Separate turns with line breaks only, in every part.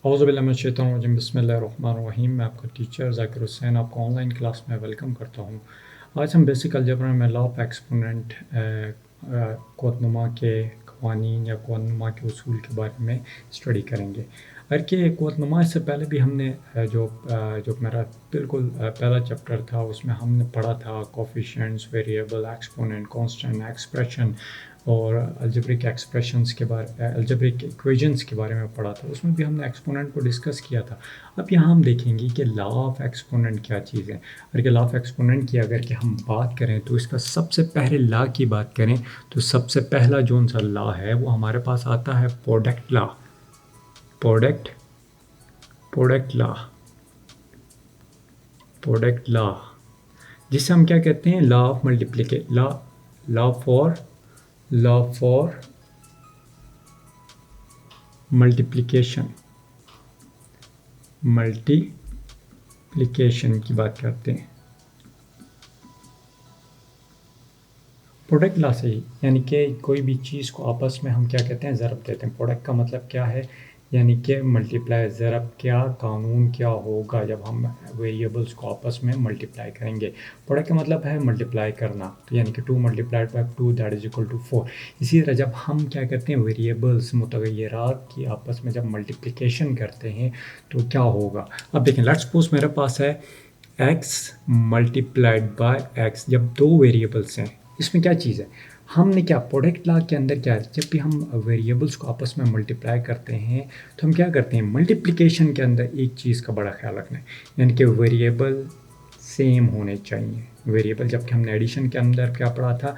औज़ुबिल्लाहिमिनश्शैतानिर्रजीम बिस्मिल्लाहिर्रहमानिर्रहीम। मैं आपका टीचर ज़ाकिर हुसैन आपको ऑनलाइन क्लास में वेलकम करता हूँ। आज हम बेसिक अलजेब्रा में लॉ ऑफ एक्सपोनेंट क़ुव्वतनुमा के क़वानीन या क़ुव्वतनुमा के उसूल के बारे में स्टडी करेंगे। अगर कि क़ुव्वतनुमा से पहले भी हमने जो मेरा बिल्कुल पहला चैप्टर था उसमें हमने पढ़ा था coefficients, variable, exponent, constant, expression और अलजेब्रिक एक्सप्रेशंस के बारे अलजेब्रिक इक्वेशंस के बारे में पढ़ा था। उसमें भी हमने एक्सपोनेंट को डिस्कस किया था। अब यहाँ हम देखेंगे कि लॉ ऑफ एक्सपोनेंट क्या चीज़ है। अगर लॉ ऑफ एक्सपोनेंट की अगर कि हम बात करें तो इसका सबसे पहले लॉ की बात करें तो सबसे पहला जो सा लॉ है वो हमारे पास आता है प्रोडक्ट लॉ। प्रोडक्ट लॉ जिसे हम क्या कहते हैं, लॉ ऑफ मल्टीप्लिकेशन की बात करते हैं। प्रोडक्ट लॉ से ही यानी कि कोई भी चीज़ को आपस में हम क्या कहते हैं, ज़रब देते हैं। प्रोडक्ट का मतलब क्या है, यानी कि मल्टीप्लाई। ज़रब क्या कानून क्या होगा जब हम वेरिएबल्स को आपस में मल्टीप्लाई करेंगे। प्रोडक्ट का मतलब है मल्टीप्लाई करना, तो यानी कि 2 multiplied by 2 that is equal to 4। इसी तरह जब हम क्या करते हैं, वेरिएबल्स मुतग़य्यरात की आपस में जब मल्टीप्लिकेशन करते हैं तो क्या होगा। अब देखें, लेट्स सपोज मेरे पास है x मल्टीप्लाइड बाय x। जब दो वेरिएबल्स हैं, इसमें क्या चीज़ है, हमने क्या प्रोडक्ट लॉ के अंदर क्या है, जब भी हम वेरिएबल्स को आपस में मल्टीप्लाई करते हैं तो हम क्या करते हैं, मल्टीप्लिकेशन के अंदर एक चीज़ का बड़ा ख्याल रखना है, यानी कि वेरिएबल सेम होने चाहिए। वेरिएबल जबकि हमने एडिशन के अंदर क्या पढ़ा था,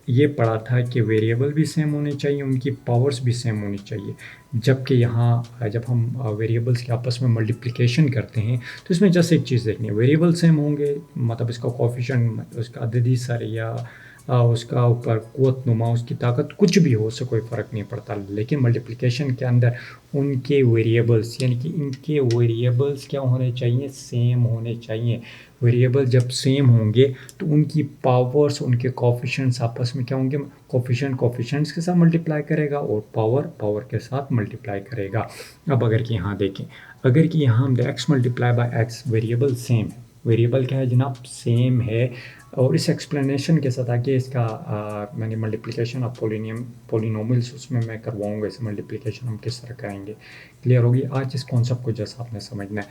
ये पढ़ा था कि वेरिएबल भी सेम होने चाहिए, उनकी पावर्स भी सेम होनी चाहिए। जबकि यहाँ जब हम वेरिएबल्स के आपस में मल्टीप्लिकेशन करते हैं तो इसमें जस्ट एक चीज़ देखनी है, वेरिएबल सेम होंगे मतलब इसका कोफिशिएंट, उसका अददी सर या उसका ऊपर क़ुव्वतनुमा, उसकी ताकत कुछ भी हो, उससे कोई फ़र्क नहीं पड़ता। लेकिन मल्टीप्लिकेशन के अंदर उनके वेरिएबल्स यानी कि इनके वेरिएबल्स क्या होने चाहिए, सेम होने चाहिए। वेरिएबल जब सेम होंगे तो उनकी पावर्स, उनके कोफिशिएंट्स आपस में क्या होंगे, कोफिशिएंट्स के साथ मल्टीप्लाई करेगा और पावर के साथ मल्टीप्लाई करेगा। अब अगर कि यहाँ देखें, अगर कि यहाँ हम x multiply by x, variable same है। वेरिएबल क्या है जनाब, सेम है। और इस एक्सप्लेनेशन के साथ आगे इसका मैंने मल्टीप्लिकेशन ऑफ पोलिनोमियल्स उसमें मैं करवाऊँगा। इस मल्टीप्लिकेशन हम किस तरह करेंगे, क्लियर होगी। आज इस कॉन्सेप्ट को जैसा आपने समझना है,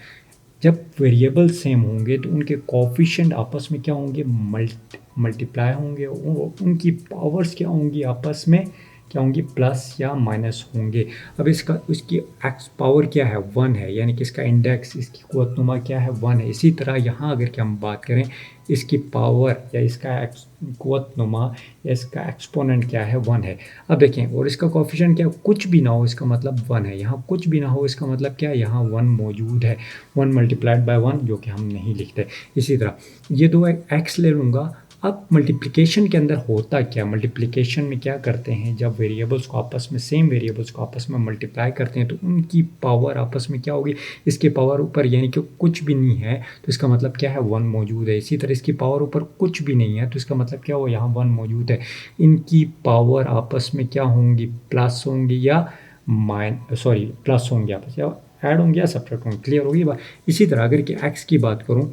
जब वेरिएबल सेम होंगे तो उनके कोफिशिएंट आपस में क्या होंगे, मल्टीप्लाई होंगे। उनकी पावर्स क्या होंगी, आपस में क्या होंगी, प्लस या माइनस होंगे। अब उसकी एक्स पावर क्या है, 1 है, यानी कि इसका इंडेक्स, इसकी क़ुव्वतनुमा क्या है, 1 है। इसी तरह यहाँ अगर कि हम बात करें, इसकी पावर या इसका क़ुव्वतनुमा या इसका एक्सपोनेंट क्या है, 1 है। अब देखें, और इसका कोफिशिएंट क्या, कुछ भी ना हो इसका मतलब 1 है। यहाँ कुछ भी ना हो इसका मतलब क्या है, यहाँ 1 मौजूद है। 1 मल्टीप्लाइड बाय 1 जो कि हम नहीं लिखते। इसी तरह ये दो एक्स ले लूँगा। अब मल्टीप्लिकेशन के अंदर होता क्या, मल्टीप्लिकेशन में क्या करते हैं, जब वेरिएबल्स को आपस में, सेम वेरिएबल्स को आपस में मल्टीप्लाई करते हैं तो उनकी पावर आपस में क्या होगी, इसके पावर ऊपर यानी कि कुछ भी नहीं है तो इसका मतलब क्या है, 1 मौजूद है। इसी तरह इसकी पावर ऊपर कुछ भी नहीं है तो इसका मतलब क्या हो, यहाँ 1 मौजूद है। इनकी पावर आपस में क्या होंगी, प्लस होंगी या प्लस होंगे आपस, या ऐड होंगे या सब्ट्रैक्ट होंगे, क्लियर होगी बात। इसी तरह अगर कि x की बात करूँ,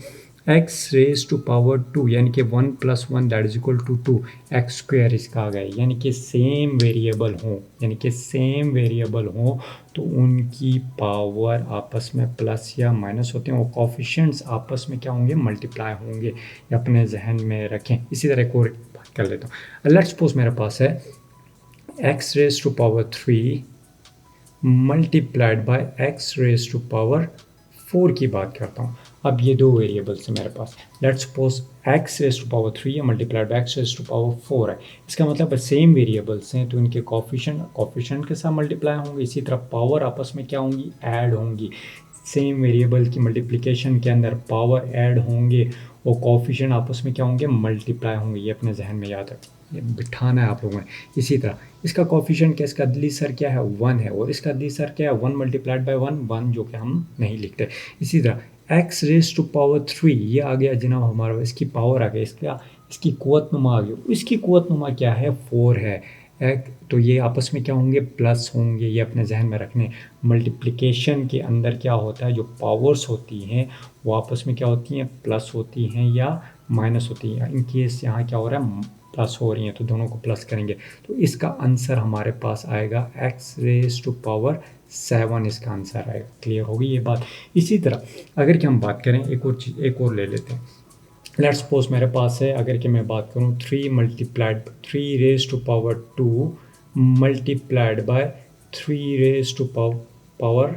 x रेज टू पावर 2 यानी कि 1 + 1 that is equal to 2, X square इसका आ गया। यानी कि सेम वेरिएबल हो तो उनकी पावर आपस में प्लस या माइनस होते हैं और कोफिशिएंट्स आपस में क्या होंगे, मल्टीप्लाई होंगे। ये अपने जहन में रखें। इसी तरह एक और बात कर लेता हूँ। लेट्स सपोज मेरे पास है x raise to power 3 multiplied by x raise to power 4 की बात करता हूँ। अब ये दो वेरिएबल्स हैं मेरे पास। Let's suppose x raise to power 3 है multiplied by x raise to power 4 है। इसका मतलब सेम वेरिएबल्स हैं तो इनके कोफिशिएंट के साथ मल्टीप्लाई होंगे। इसी तरह पावर आपस में क्या होंगी, ऐड होंगी। सेम वेरिएबल की मल्टीप्लिकेशन के अंदर पावर ऐड होंगे और कोफिशिएंट आपस में क्या होंगे, मल्टीप्लाई होंगे। ये अपने जहन में याद रखें, ये बिठाना है आप लोगों ने। इसी तरह इसका कोफिशिएंट क्या, इसका अदली सर क्या है, 1 है, और इसका अदली सर क्या है, 1 मल्टीप्लाइड बाय 1 जो कि हम नहीं लिखते। इसी तरह x रेज टू पावर 3 ये आ गया जनाब हमारा, इसकी पावर आ गई, इसकी क़ुव्वतनुमा आ गई। इसकी क़ुव्वतनुमा क्या है, 4 है। तो ये आपस में क्या होंगे, प्लस होंगे, ये अपने जहन में रखने। मल्टीप्लिकेशन के अंदर क्या होता है, जो पावर्स होती हैं वो आपस में क्या होती हैं, प्लस होती हैं या माइनस होती हैं। इन केस यहाँ क्या हो रहा है, प्लस हो रही हैं, तो दोनों को प्लस करेंगे तो इसका आंसर हमारे पास आएगा x⁻⁷ इसका आंसर आएगा। क्लियर होगी ये बात। इसी तरह अगर कि हम बात करें एक और चीज़, एक और ले लेते हैं। लेट्स सपोज मेरे पास है, अगर कि मैं बात करूं 3 मल्टीप्लाइड 3⁻² मल्टीप्लाइड बाय 3⁻⁴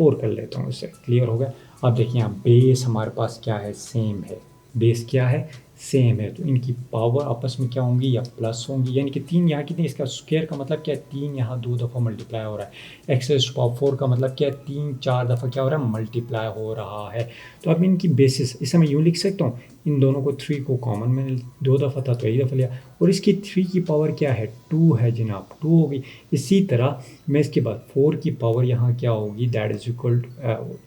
कर लेता हूँ, इससे क्लियर हो गया। अब देखिए यहाँ बेस हमारे पास क्या है, सेम है, बेस क्या है, सेम है, तो इनकी पावर आपस में क्या होंगी, या प्लस होंगी, यानी कि 3 यहाँ कितनी, इसका स्क्वायर का मतलब क्या है, 3 यहाँ 2 दफ़ा मल्टीप्लाई हो रहा है। x⁻⁴ का मतलब क्या है, 3-4 दफ़ा क्या हो रहा है, मल्टीप्लाई हो रहा है। तो अब इनकी बेसिस, इसे मैं यूँ लिख सकता हूँ, इन दोनों को 3 को कॉमन मैंने 2 दफ़ा था तो एक दफ़ा लिया, और इसकी 3 की पावर क्या है, 2 है जनाब, 2 होगी। इसी तरह मैं इसके बाद 4 की पावर यहाँ क्या होगी, दैट इज इक्वल टू,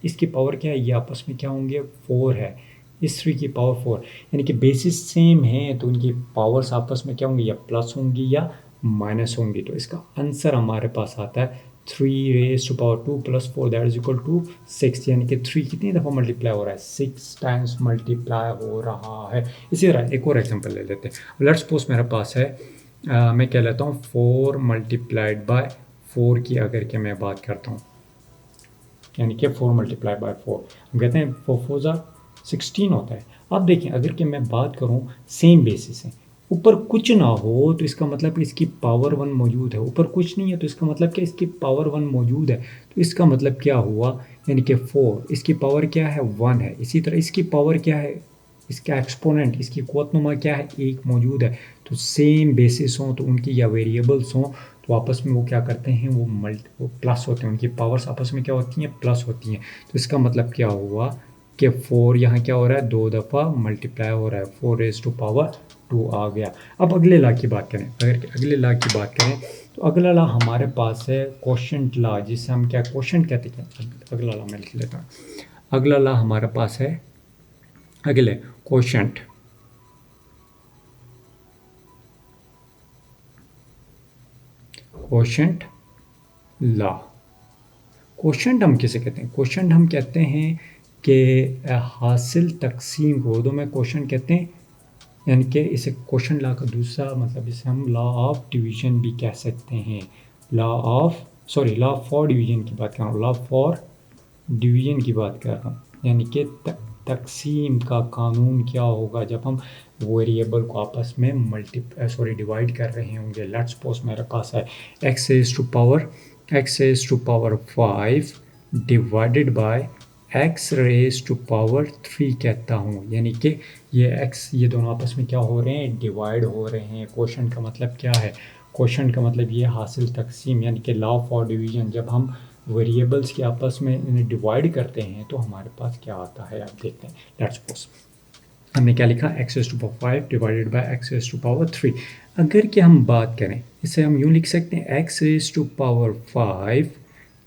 इसकी पावर क्या है, ये आपस में क्या होंगे, 4 है, इस 3 की पावर 4, यानी कि बेसिस सेम है तो इनकी पावर्स आपस में क्या होंगी, या प्लस होंगी या माइनस होंगी। तो इसका आंसर हमारे पास आता है 3⁻² + 4 दैट इज इक्वल टू 6, यानी कि 3 कितनी दफ़ा मल्टीप्लाई हो रहा है, 6 टाइम्स मल्टीप्लाई हो रहा है। इसी तरह एक और एग्जांपल ले लेते हैं। लेट्स सपोज मेरे पास है, मैं कह लेता हूँ 4 मल्टीप्लाइड बाय 4 की अगर कि मैं बात करता हूँ, यानी कि 4 मल्टीप्लाई बाय 4, हम कहते हैं 4×4 = 16 होता है। अब देखिए अगर कि मैं बात करूँ सेम बेसिस है, ऊपर कुछ ना हो तो इसका मतलब इसकी पावर 1 मौजूद है, ऊपर कुछ नहीं है तो इसका मतलब क्या, इसकी पावर 1 मौजूद है, तो इसका मतलब क्या हुआ, यानी कि 4, इसकी पावर क्या है, 1 है। इसी तरह इसकी पावर क्या है, इसका एक्सपोनेंट, इसकी क़ुव्वतनुमा क्या है, 1 मौजूद है। तो सेम बेसिस हों तो उनकी, या वेरिएबल्स हों तो आपस में वो क्या करते हैं, वो प्लस होते हैं, उनकी पावर्स आपस में क्या होती हैं, प्लस होती हैं। तो इसका मतलब क्या हुआ कि 4 यहाँ क्या हो रहा है, 2 दफ़ा मल्टीप्लाई हो रहा है, 4⁻² आ गया। अब अगले लॉ की बात करें, अगर अगले लॉ की बात करें तो अगला लॉ हमारे पास है क्वोशंट लॉ, जिसे हम क्या क्वोशंट कहते हैं। अगला लॉ मैं लिख लेता हूँ। अगला लॉ हमारे पास है अगले क्वोशंट, क्वोशंट लॉ। क्वोशंट हम किसे कहते हैं, क्वोशंट हम कहते हैं कि हासिल तकसीम को उर्दू में क्वोशंट कहते हैं, यानी कि इसे क्वोशंट लॉ का दूसरा मतलब इसे हम लॉ ऑफ डिवीजन भी कह सकते हैं। लॉ फॉर डिवीजन की बात कर रहा हूँ, लॉ फॉर डिवीजन की बात कर रहा हूँ, यानी कि तकसीम का कानून क्या होगा जब हम वेरिएबल को आपस में डिवाइड कर रहे होंगे। लेट्स सपोज मेरे पास है x⁻⁵ डिवाइडेड बाय x⁻³ कहता हूँ, यानी कि ये दोनों आपस में क्या हो रहे हैं, डिवाइड हो रहे हैं। क्वोशंट का मतलब क्या है, क्वोशंट का मतलब ये हासिल तकसीम, यानी कि लॉ फॉर डिवीजन, जब हम वेरिएबल्स के आपस में इन्हें डिवाइड करते हैं तो हमारे पास क्या आता है, आप देखते हैं। लेट्स सपोज हमने क्या लिखा, x⁻⁵ डिवाइडेड बाय x⁻3। अगर कि हम बात करें, इसे हम यूँ लिख सकते हैं x⁻⁵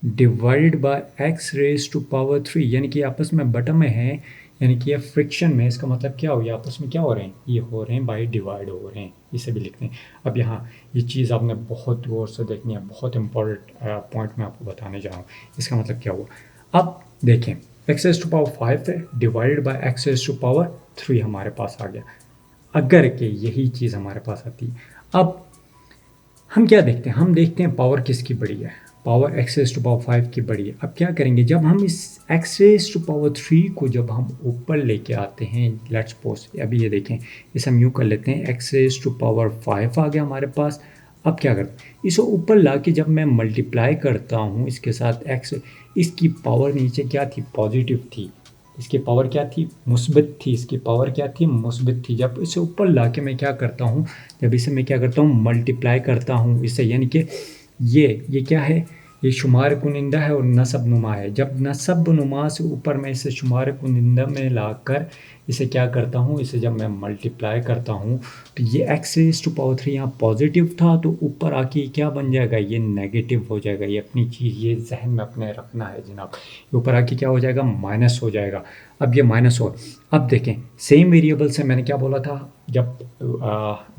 डिवाइडेड बाय x⁻3, यानी कि आपस में बटम में है, यानी कि ये फ्रिक्शन में, इसका मतलब क्या हो गया, आपस में क्या हो रहे हैं, ये हो रहे हैं बाई डिवाइड हो रहे हैं, इसे भी लिखते हैं। अब यहाँ ये चीज़ आपने बहुत गौर से देखनी है, बहुत इंपॉर्टेंट पॉइंट मैं आपको बताने जा रहा हूँ। इसका मतलब क्या हुआ, अब देखें x⁻⁵ है डिवाइडेड बाय x⁻3 हमारे पास आ गया। अगर कि यही चीज़ हमारे पास आती, अब हम क्या देखते हैं, हम देखते हैं पावर किसकी बड़ी है, पावर x⁻⁵ की बड़ी है। अब क्या करेंगे, जब हम इस x⁻3 को जब हम ऊपर लेके आते हैं, लेट्स सपोज अभी ये देखें, इसे हम यूँ कर लेते हैं, x⁻⁵ आ गया हमारे पास। अब क्या करते हैं, इसे ऊपर ला के जब मैं मल्टीप्लाई करता हूँ इसके साथ x, इसकी पावर नीचे क्या थी, पॉजिटिव थी, इसकी पावर क्या थी, मुस्बित थी, इसकी पावर क्या थी, मुस्बित थी। जब इसे ऊपर ला के मैं क्या करता हूँ, जब इसे मैं क्या करता हूँ, मल्टीप्लाई करता हूँ इससे, यानी कि ये क्या है, ये शुमार कुनिंदा है और नसब नुमा है। जब नसब नुमा से ऊपर मैं इसे शुमार कुनिंदा में लाकर इसे क्या करता हूँ, इसे जब मैं मल्टीप्लाई करता हूँ तो ये x⁻3 यहाँ पॉजिटिव था, तो ऊपर आके क्या बन जाएगा, ये नेगेटिव हो जाएगा। ये अपनी चीज़ ये जहन में अपने रखना है जनाब, ऊपर आके क्या हो जाएगा, माइनस हो जाएगा। अब ये माइनस हो, अब देखें सेम वेरिएबल से मैंने क्या बोला था, जब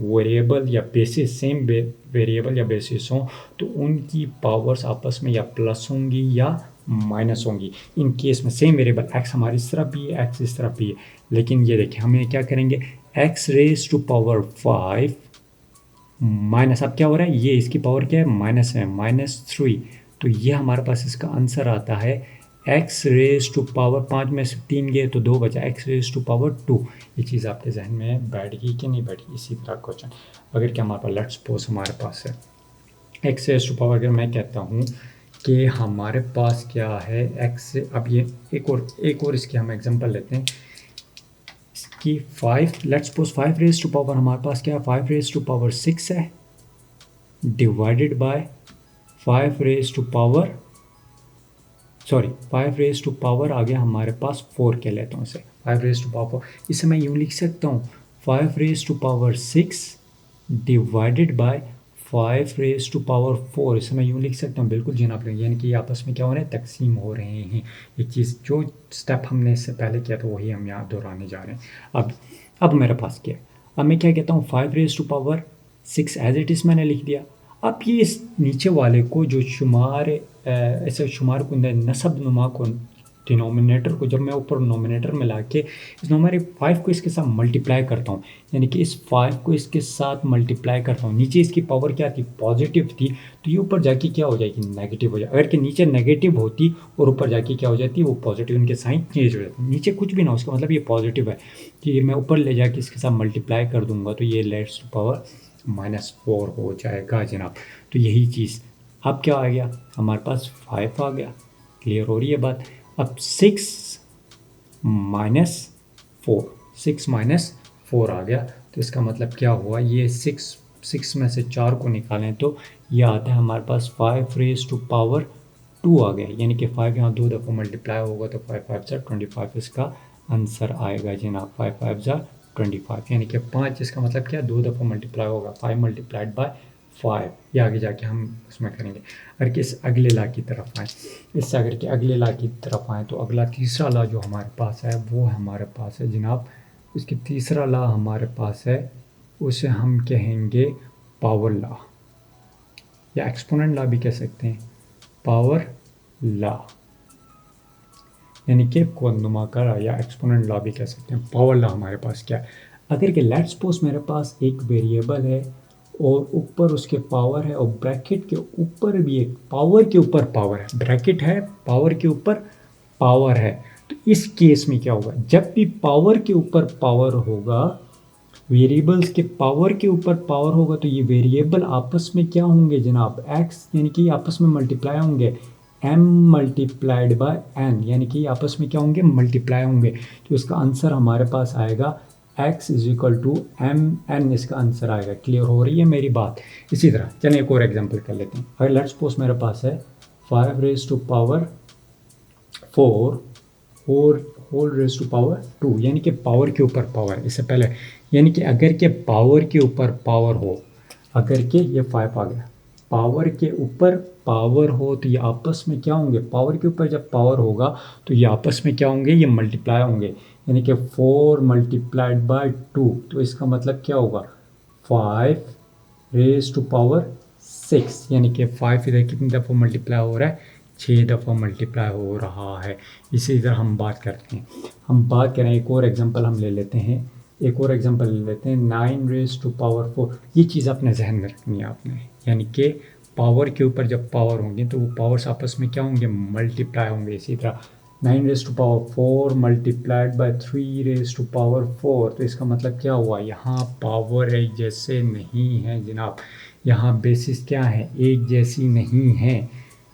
वेरिएबल या बेसिस सेम वेरिएबल या बेसिस हों तो उनकी पावर्स आपस में या प्लस होंगी या माइनस होंगी। इन केस में सेम वेरिएबल एक्स हमारी इस तरफ भी है, एक्स इस तरफ भी है, लेकिन ये देखिए हमें क्या करेंगे, X raise to power 5 minus, अब क्या हो रहा है, ये इसकी पावर क्या है, माइनस है, -3। तो ये हमारे पास इसका आंसर आता है एक्स रेज टू पावर 5 में से 3 गए तो 2 बचा, एक्स रेज टू पावर 2। ये चीज़ आपके जहन में बैठ गई कि नहीं बैठी। इसी तरह क्वेश्चन अगर क्या हमारे पास, लेट्स सपोज हमारे पास है एक्स रेज टू पावर, अगर मैं कहता हूँ कि हमारे पास क्या है एक्स, अब ये एक और इसकी हम एग्जांपल लेते हैं इसकी 5, let's suppose 5 raise to power हमारे पास क्या है, 5 रेज टू पावर 6 है divided by 5 raise to power 5 raise to power आ गया हमारे पास 4 के लेता हूँ इसे, 5 रेज टू पावर 4, इसे मैं यूँ लिख सकता हूँ 5 raise to power 6 divided by 5 raise to power 4, इसे मैं यूँ लिख सकता हूँ, बिल्कुल जनाब, यानी कि आपस में क्या हो रहे हैं, तकसीम हो रहे हैं। एक चीज़ जो स्टेप हमने इससे पहले किया था वही हम यहाँ दोहराने जा रहे हैं। अब मेरे पास क्या है, अब मैं क्या कहता हूँ 5 raise to power 6 as it is मैंने लिख दिया। अब ये इस नीचे वाले को जो शुमार ऐसे शुमार को नसब नुमा को डिनोमिनेटर को जब मैं ऊपर नोमिनेटर में ला के इस नंबर 5 को इसके साथ मल्टीप्लाई करता हूँ, यानी कि इस 5 को इसके साथ मल्टीप्लाई करता हूँ, नीचे इसकी पावर क्या थी, पॉजिटिव थी, तो ये ऊपर जाके क्या हो जाएगी, नेगेटिव हो जाए। अगर कि नीचे नेगेटिव होती और ऊपर जाके क्या हो जाती, वो पॉजिटिव, इनके साइन चेंज हो जाते। नीचे कुछ भी ना हो उसका मतलब ये पॉजिटिव है कि मैं ऊपर ले जाके इसके साथ मल्टीप्लाई कर दूंगा तो ये लेट्स टू पावर -4 हो जाएगा जनाब। तो यही चीज़ अब क्या आ गया, हमारे पास 5 आ गया। क्लियर हो रही है बात। अब 6 माइनस 4 आ गया, तो इसका मतलब क्या हुआ, ये 6 में से 4 को निकालें तो ये आता है हमारे पास 5 रेज टू पावर 2 आ गया, यानी कि 5 यहाँ 2 दफ़ा मल्टीप्लाई होगा तो 5 5 जा 25 इसका आंसर आएगा जनाब। 5 5 जा 25, यानी कि 5, इसका मतलब क्या, 2 दफ़ा मल्टीप्लाई होगा, 5 मल्टीप्लाइड बाय 5। ये आगे जाके हम उसमें करेंगे। अगर कि इस अगले ला की तरफ आए, इससे अगर कि अगले ला की तरफ आए तो अगला तीसरा ला जो हमारे पास है वो हमारे पास है जनाब, उसकी तीसरा ला हमारे पास है, उसे हम कहेंगे पावर ला या एक्सपोनेंट ला भी कह सकते हैं, पावर ला, यानी कि कोनुमा का या एक्सपोनेंट ला भी कह सकते हैं। पावर ला हमारे पास क्या है, अगर कि लेट्स सपोज मेरे पास एक वेरिएबल है और ऊपर उसके पावर है और ब्रैकेट के ऊपर भी एक पावर के ऊपर पावर है, ब्रैकेट है पावर के ऊपर पावर है, तो इस केस में क्या होगा, जब भी पावर के ऊपर पावर होगा, वेरिएबल्स के पावर के ऊपर पावर होगा तो ये वेरिएबल आपस में क्या होंगे जनाब, एक्स, यानी कि आपस में मल्टीप्लाई होंगे, m मल्टीप्लाइड बाय n, यानी कि आपस में क्या होंगे, मल्टीप्लाई होंगे। तो इसका आंसर हमारे पास आएगा x is equal to mn, इसका आंसर आएगा। क्लियर हो रही है मेरी बात। इसी तरह चलिए एक और एग्जांपल कर लेते हैं। अगर लेट्स सपोज मेरे पास है 5 raise to power 4 whole raise to power 2, यानी कि पावर के ऊपर पावर, इससे पहले यानी कि अगर के पावर के ऊपर पावर हो, अगर के ये 5 आ गया, पावर के ऊपर पावर हो तो ये आपस में क्या होंगे, पावर के ऊपर जब पावर होगा तो ये आपस में क्या होंगे, ये मल्टीप्लाई होंगे, यानी कि 4 मल्टीप्लाइड बाय 2, तो इसका मतलब क्या होगा 5 रेज टू पावर 6, यानी कि 5 इधर कितनी दफ़ा मल्टीप्लाई हो रहा है, 6 दफ़ा मल्टीप्लाई हो रहा है। इसी तरह हम बात करते हैं, हम बात करें एक और एग्जांपल हम ले लेते हैं, एक और एग्जांपल ले लेते हैं 9 रेज टू पावर 4। ये चीज़ अपने जहन में रखनी है आपने, यानी कि पावर के ऊपर जब पावर होंगे तो वो पावर्स आपस में क्या होंगे, मल्टीप्लाई होंगे। इसी तरह 9 raise to power 4 multiplied by 3 raise to power 4, तो इसका मतलब क्या हुआ, यहाँ पावर एक जैसे नहीं है जनाब, यहाँ बेसिस क्या है, एक जैसी नहीं है।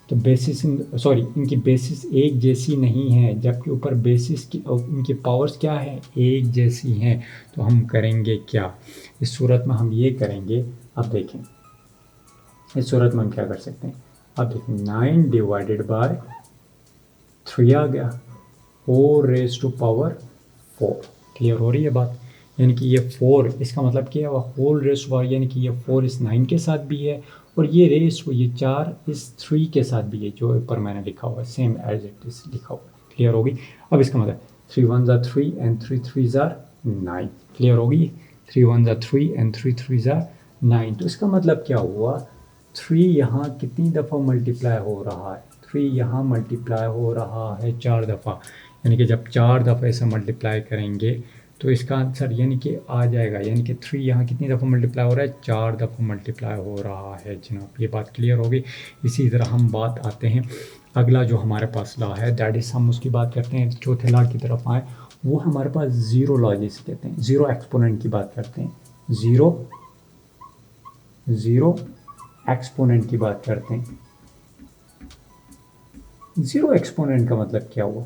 तो बेसिस इनकी बेसिस एक जैसी नहीं है, जबकि ऊपर बेसिस की इनकी पावर्स क्या है, एक जैसी हैं। तो हम करेंगे क्या, इस सूरत में हम ये करेंगे, अब देखें इस सूरत में हम क्या कर सकते हैं, अब देखें 9 डिवाइडेड बाय 3 आ गया, 4 रेज टू पावर 4। क्लियर हो रही है बात, यानी कि ये 4, इसका मतलब क्या है, होल रेज टू पावर, यानी कि ये 4 इस 9 के साथ भी है और ये रेज टू ये 4 इस 3 के साथ भी है, जो ऊपर मैंने लिखा हुआ है सेम एज इट इज लिखा हुआ है। क्लियर होगी। अब इसका मतलब 3 1 3 एंड 3 3 9। क्लियर होगी। 3 1 ज़ा 3 एंड 3 3 ज़ा 9। तो इसका मतलब क्या हुआ, 3 यहाँ कितनी दफ़ा मल्टीप्लाई हो रहा है, 3 यहाँ मल्टीप्लाई हो रहा है 4 दफ़ा, यानी कि जब 4 दफ़ा इसे मल्टीप्लाई करेंगे तो इसका आंसर यानी कि आ जाएगा, यानी कि 3 यहाँ कितनी दफ़ा मल्टीप्लाई हो रहा है, 4 दफ़ा मल्टीप्लाई हो रहा है जनाब। ये बात क्लियर होगी। इसी तरह हम बात आते हैं अगला जो हमारे पास लॉ है, दैट इज़ हम उसकी बात करते हैं। चौथे लॉ की तरफ आए, वो हमारे पास ज़ीरो लॉ जिसे कहते हैं, ज़ीरो एक्सपोनेंट की बात करते हैं, ज़ीरो एक्सपोनेंट की बात करते हैं। ज़ीरो एक्सपोनेंट का मतलब क्या हुआ,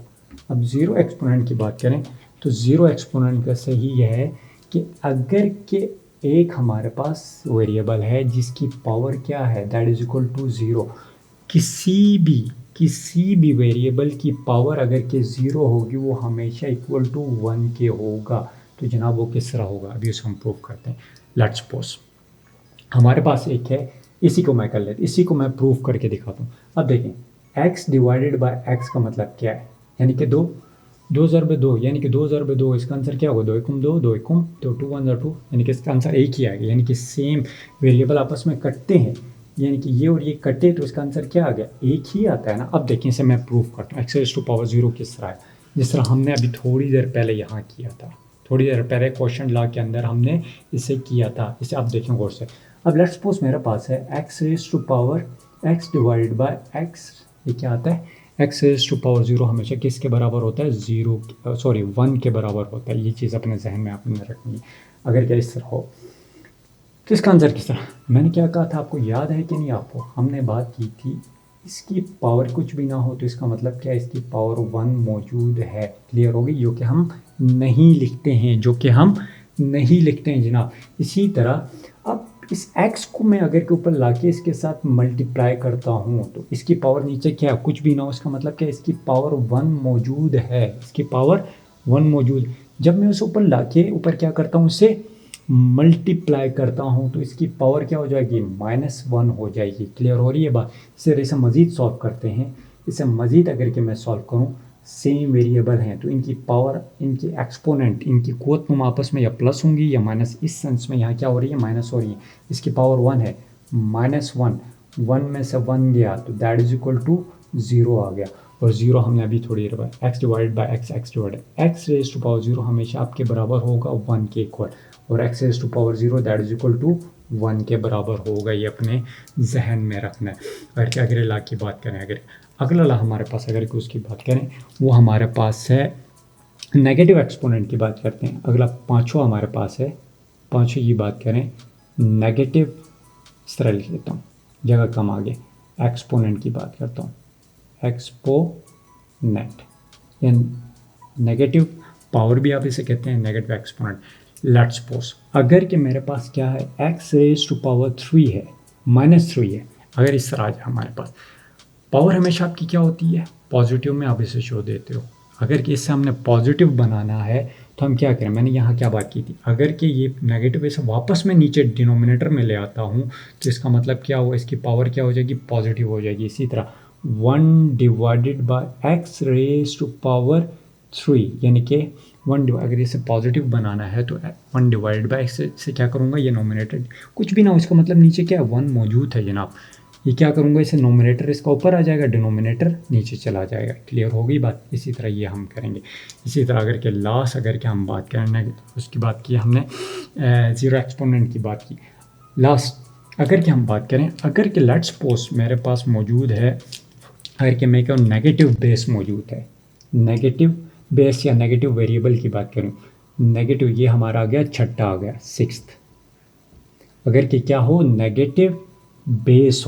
अब ज़ीरो एक्सपोनेंट की बात करें तो ज़ीरो एक्सपोनेंट का सही यह है कि अगर के एक हमारे पास वेरिएबल है जिसकी पावर क्या है, that is equal to zero, किसी भी वेरिएबल की पावर अगर के ज़ीरो होगी वो हमेशा इक्वल टू 1 के होगा। तो जनाब वो किस तरह होगा, अभी उसे हम प्रूव करते हैं। लेट्स सपोज हमारे पास एक है, इसी को मैं कर लेता, इसी को मैं प्रूव करके दिखाता हूँ। अब देखें x डिवाइडेड बाय x का मतलब क्या है, यानी कि 2 ज़रब 2, यानी कि 2 ज़रब 2, इसका आंसर क्या होगा, 2 एकम 2, 2 एकम 2, 2 1 2, यानी कि इसका आंसर एक ही आएगा। यानी कि सेम वेरिएबल आपस में कटते हैं, यानी कि ये और ये कटे तो इसका आंसर क्या आ गया, एक ही आता है ना। अब देखिए इसे मैं प्रूव करता हूँ, एक्स रेज़ टू पावर 0 किस तरह है, जिस तरह हमने अभी थोड़ी देर पहले यहाँ किया था, थोड़ी देर पहले क्वेश्चन लॉ के अंदर हमने इसे किया था। इसे आप देखें गौर से। अब लेट्स सपोज मेरे पास है X raise to power x divided by x, ये क्या आता है, एक्स रेज़ टू पावर 0 हमेशा किसके बराबर होता है, 1 के बराबर होता है। ये चीज़ अपने जहन में आपने रखनी है। अगर क्या इस तरह हो तो इसका आंसर किस तरह, मैंने क्या कहा था आपको याद है कि नहीं, आपको हमने बात की थी इसकी पावर कुछ भी ना हो तो इसका मतलब क्या है, इसकी पावर 1 मौजूद है। क्लियर होगी, जो कि हम नहीं लिखते हैं, जनाब। इसी तरह अब इस x को मैं अगर के ऊपर लाके इसके साथ मल्टीप्लाई करता हूँ तो इसकी पावर नीचे क्या है, कुछ भी ना हो, इसका मतलब क्या है, इसकी पावर 1 मौजूद है, इसकी पावर 1 मौजूद। जब मैं उसे ऊपर लाके ऊपर क्या करता हूँ, इसे मल्टीप्लाई करता हूँ तो इसकी पावर क्या हो जाएगी, -1 हो जाएगी। क्लियर हो रही है बात। इसे मज़ीद सॉल्व करते हैं। इसे मज़ीद अगर कि मैं सॉल्व करूँ, सेम वेरिएबल हैं तो इनकी पावर, इनकी एक्सपोनेंट, इनकी कुव्वत आपस में या प्लस होंगी या माइनस। इस सेंस में यहाँ क्या हो रही है, माइनस हो रही है। इसकी पावर 1 है, -1, 1 में से 1 गया तो दैट इज इक्वल टू 0 आ गया। और 0 हमने अभी थोड़ी देर बाद X divide by X X raise to power 0 हमेशा आपके बराबर होगा 1 के इक्वल, और X raise to power 0 that is equal to 1 के बराबर होगा। ये अपने जहन में रखना है। अगर क्या अगले ला की बात करें, अगर अगला ला हमारे पास अगर उसकी बात करें, वो हमारे पास है नेगेटिव एक्सपोनेंट की बात करते हैं। अगला पाँचों हमारे पास है, पाँचों की बात करें नेगेटिव, इस तरह लिख लेता हूँ, जगह कम आगे, एक्सपोनेंट की बात करता हूँ, एक्सपोनेंट या नेगेटिव पावर भी आप इसे कहते हैं, नेगेटिव एक्सपोनेंट। लेट्स सपोज अगर कि मेरे पास क्या है, एक्स रेज़ टू पावर 3 है, -3 है। अगर इस तरह आ जाए हमारे पास, पावर हमेशा आपकी क्या होती है, पॉजिटिव में आप इसे शो देते हो। अगर कि इससे हमने पॉजिटिव बनाना है तो हम क्या करें, मैंने यहाँ क्या बात की थी, अगर कि ये नेगेटिव इसे वापस में नीचे डिनोमिनेटर में ले आता हूँ तो इसका मतलब क्या हुआ, इसकी पावर क्या हो जाएगी, पॉजिटिव हो जाएगी। इसी तरह 1 divided by X raise to power 3, यानी कि 1 अगर इसे पॉजिटिव बनाना है तो 1 डिवाइडेड बाय एक्स से क्या करूँगा, ये नोमिनेटर कुछ भी ना हो, इसका मतलब नीचे क्या है, 1 मौजूद है जनाब। ये क्या करूँगा, इसे नोमिनेटर इसका ऊपर आ जाएगा, डिनोमिनेटर नीचे चला जाएगा। क्लियर हो गई बात। इसी तरह ये हम करेंगे। इसी तरह अगर के लास्ट अगर के हम बात करें, उसकी बात की हमने ज़ीरो एक्सपोनेंट की बात की। लास्ट अगर के हम बात करें, अगर के लेट्स सपोज मेरे पास मौजूद है, अगर के मैं कहूँ नेगेटिव बेस मौजूद है, नेगेटिव बेस या नेगेटिव वेरिएबल की बात करूँ, नेगेटिव ये हमारा आ गया, छठा आ गया, 6th। अगर कि क्या हो, नेगेटिव बेस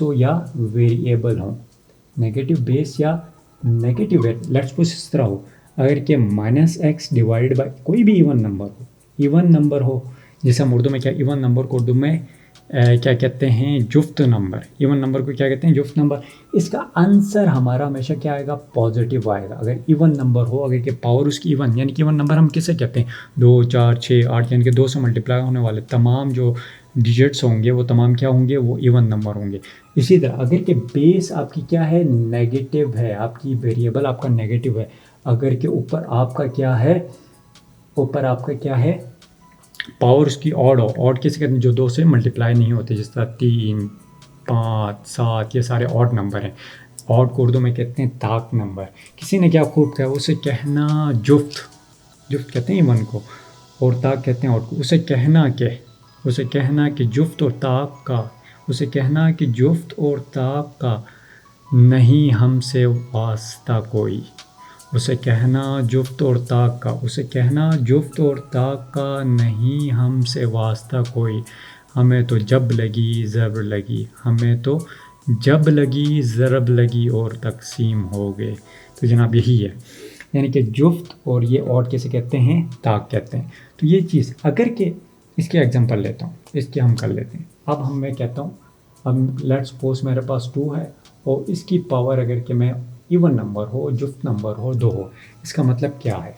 हो या वेरिएबल हो, नेगेटिव बेस या नेगेटिव, लेट्स सपोज इस तरह हो, अगर के -x डिवाइडेड बाय कोई भी इवन नंबर हो, जैसे हम उर्दू में क्या इवन नंबर को उर्दू में क्या कहते हैं, जुफ्त नंबर। इवन नंबर को क्या कहते हैं, जुफ्त नंबर। इसका आंसर हमारा हमेशा क्या आएगा, पॉजिटिव आएगा। अगर इवन नंबर हो, अगर के पावर उसकी इवन, यानी कि इवन नंबर हम किसे कहते हैं, 2 4 6 8, यानी कि 2 से मल्टीप्लाई होने वाले तमाम जो डिजिट्स होंगे वो तमाम क्या होंगे, वो इवन नंबर होंगे। इसी तरह अगर के बेस आपकी क्या है, नेगेटिव है, आपकी वेरिएबल आपका नेगेटिव है, अगर के ऊपर आपका क्या है, ऊपर आपका क्या है, पावर उसकी ऑड हो। ऑड किसे कहते हैं, जो 2 से मल्टीप्लाई नहीं होते, जिस तरह 3, 5, 7, ये सारे ऑड नंबर हैं। ऑड को उर्दू में कहते हैं ताक नंबर। किसी ने क्या खूब कहा, उसे कहना जुफ्त, जुफ्त कहते हैं इवन को, और ताक कहते हैं ऑड को। उसे कहना कि जुफ्त और ताक का, उसे कहना कि जुफ्त और ताक का नहीं हमसे वास्ता कोई। उसे कहना जुफ्त और ताक का, उसे कहना जुफ्त और ताक का नहीं हमसे वास्ता कोई। हमें तो जब लगी ज़रब लगी, हमें तो जब लगी ज़रब लगी और तकसीम हो गए। तो जनाब यही है, यानी कि जुफ्त और ये और किसे कहते हैं, ताक कहते हैं। तो ये चीज़ अगर के, इसके एग्जांपल लेता हूँ, इसके हम कर लेते हैं। अब मैं कहता हूँ, अब लेट्स सपोज मेरे पास 2 है और इसकी पावर अगर कि मैं इवन नंबर हो, जुफ्त नंबर हो, 2 हो, इसका मतलब क्या है,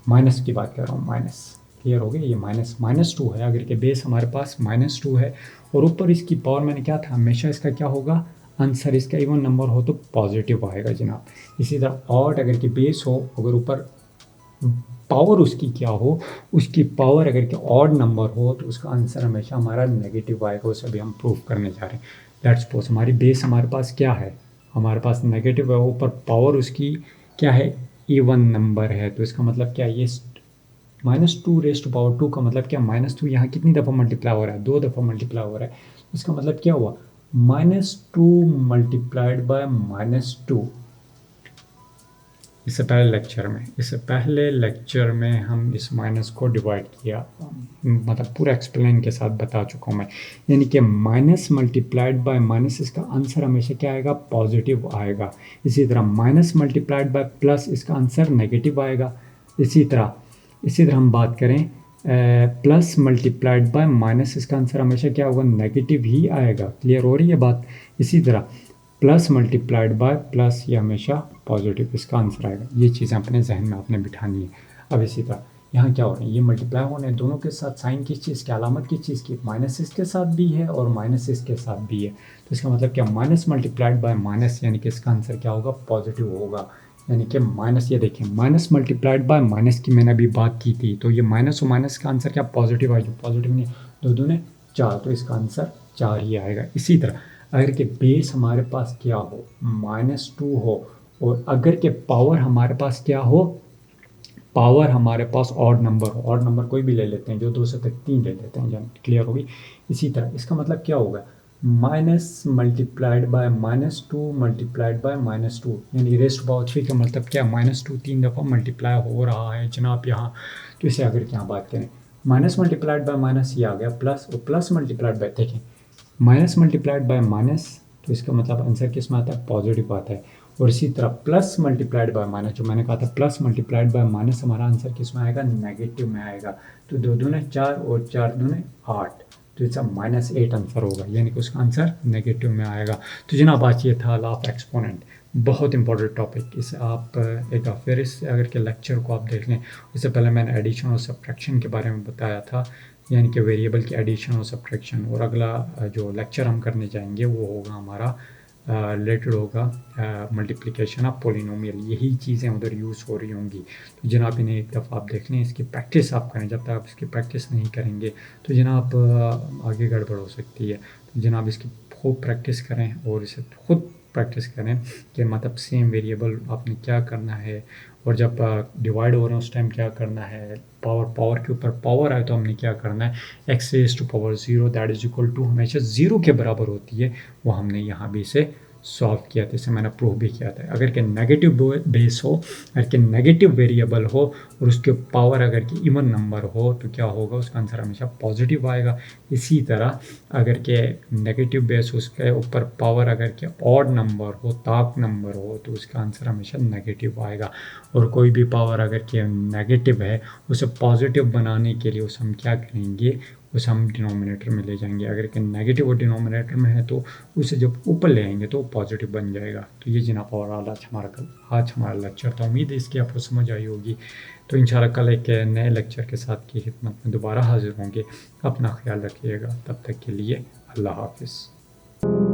माइनस की बात कर रहा हूँ, माइनस। क्लियर हो गया, ये -2 है। अगर के बेस हमारे पास -2 है और ऊपर इसकी पावर मैंने क्या था, हमेशा इसका क्या होगा, आंसर इसका इवन नंबर हो तो पॉजिटिव आएगा जनाब। इसी तरह ऑड अगर के बेस हो, अगर ऊपर पावर उसकी क्या हो, उसकी पावर अगर के ऑड नंबर हो तो उसका आंसर हमेशा हमारा नेगेटिव आएगा। उसे अभी हम प्रूव करने जा रहे हैं। लेट्स सपोज हमारी बेस हमारे पास क्या है, हमारे पास नेगेटिव है, ऊपर पावर उसकी क्या है, इवन नंबर है। तो इसका मतलब क्या है, ये -2 का मतलब क्या, -2 यहाँ कितनी दफ़ा मल्टीप्लाई हो रहा है, 2 दफ़ा मल्टीप्लाई हो रहा है। इसका मतलब क्या हुआ, -2 मल्टीप्लाइड बाय -2। इससे पहले लेक्चर में हम इस माइनस को डिवाइड किया, मतलब पूरा एक्सप्लेन के साथ बता चुका हूँ मैं। यानी कि माइनस मल्टीप्लाइड बाय माइनस, इसका आंसर हमेशा क्या आएगा, पॉजिटिव आएगा। इसी तरह माइनस मल्टीप्लाइड बाय प्लस, इसका आंसर नेगेटिव आएगा। इसी तरह हम बात करें प्लस मल्टीप्लाइड बाय माइनस, इसका आंसर हमेशा क्या होगा, नेगेटिव ही आएगा। क्लियर हो रही है बात। इसी तरह प्लस मल्टीप्लाइड बाय प्लस, ये हमेशा पॉजिटिव इसका आंसर आएगा। ये चीज़ें अपने जहन में आपने बिठानी है। अब इसी तरह यहाँ क्या हो रहा है, ये मल्टीप्लाई होने हैं दोनों के साथ, साइन किस चीज़ की, अलामत किस चीज़ की, माइनस इसके साथ भी है और माइनस इसके साथ भी है। तो इसका मतलब क्या, माइनस मल्टीप्लाइड बाय माइनस, यानी कि इसका आंसर क्या होगा, पॉजिटिव होगा। यानी कि माइनस, ये देखिए माइनस मल्टीप्लाइड बाय माइनस की मैंने अभी बात की थी, तो ये माइनस और माइनस का आंसर क्या, पॉजिटिव है। जो पॉजिटिव नहीं, 2 दूने 4, तो इसका आंसर 4 ही आएगा। इसी तरह अगर के बेस हमारे पास क्या हो, -2 हो, और अगर के पावर हमारे पास क्या हो, पावर हमारे पास ऑड नंबर हो, ऑड नंबर कोई भी ले लेते हैं, जो 2 से तक 3 ले लेते हैं, जब क्लियर होगी। इसी तरह इसका मतलब क्या होगा, minus multiplied by -2 multiplied by -2, यानी रेस्ट पावर 3 का मतलब क्या, -2 3 दफ़ा मल्टीप्लाई हो रहा है जनाब यहाँ। तो इसे अगर क्या बात करें, माइनस मल्टीप्लाइड बाय माइनस ये आ गया प्लस, और प्लस मल्टीप्लाइड बाय, देखें माइनस मल्टीप्लाइड बाय माइनस, तो इसका मतलब आंसर किस में आता है, पॉजिटिव आता है। और इसी तरह प्लस मल्टीप्लाइड बाय माइनस, जो मैंने कहा था प्लस मल्टीप्लाइड बाय माइनस, हमारा आंसर किस में आएगा, नेगेटिव में आएगा। तो 2 दूने 4 और 4 दूने 8, तो इसका -8 आंसर होगा, यानी कि उसका आंसर नेगेटिव में आएगा। तो जनाब आज ये था लॉ ऑफ एक्सपोनेंट, बहुत इंपॉर्टेंट टॉपिक। इसे आप एक बार फिर इस अगर के लेक्चर को आप देख लें। उससे पहले मैंने एडिशन और सब्ट्रैक्शन के बारे में बताया था, यानी कि वेरिएबल की एडिशन और सब्ट्रैक्शन। और अगला जो लेक्चर हम करने जाएंगे वो होगा हमारा रिलेटेड होगा मल्टीप्लिकेशन ऑफ पॉलिनोमियल। यही चीज़ें उधर यूज़ हो रही होंगी। तो जनाब इन्हें एक दफ़ा आप देख लें, इसकी प्रैक्टिस आप करें। जब तक आप इसकी प्रैक्टिस नहीं करेंगे तो जनाब आगे गड़बड़ हो सकती है। तो जनाब इसकी खूब प्रैक्टिस करें और इसे खुद प्रैक्टिस करें कि मतलब सेम वेरिएबल आपने क्या करना है, और जब डिवाइड हो रहे हैं उस टाइम क्या करना है, पावर के ऊपर पावर आए तो हमने क्या करना है, x raise to power 0 that is equal to हमेशा 0 के बराबर होती है, वो हमने यहाँ भी इसे सॉल्व किया था। इसे मैंने प्रूव भी किया था। अगर के नेगेटिव बेस हो, अगर के नेगेटिव वेरिएबल हो और उसके पावर अगर कि इवन नंबर हो तो क्या होगा, उसका आंसर हमेशा पॉजिटिव आएगा। इसी तरह अगर के नेगेटिव बेस उसके ऊपर पावर अगर के ऑड नंबर हो, ताक नंबर हो, तो उसका आंसर हमेशा नेगेटिव आएगा। और कोई भी पावर अगर के नेगेटिव है, उसे पॉजिटिव बनाने के लिए उसे हम क्या करेंगे, उसे हम डिनोमिनेटर में ले जाएंगे। अगर कि नेगेटिव और डिनोमिनेटर में है तो उसे जब ऊपर ले आएंगे तो पॉजिटिव बन जाएगा। तो ये जनाब और आज हमारा लेक्चर था। उम्मीद है इसकी आपको समझ आई होगी। तो इंशाल्लाह कल एक नए लेक्चर के साथ की खिदमत में दोबारा हाजिर होंगे। अपना ख्याल रखिएगा, तब तक के लिए अल्लाह हाफिज़।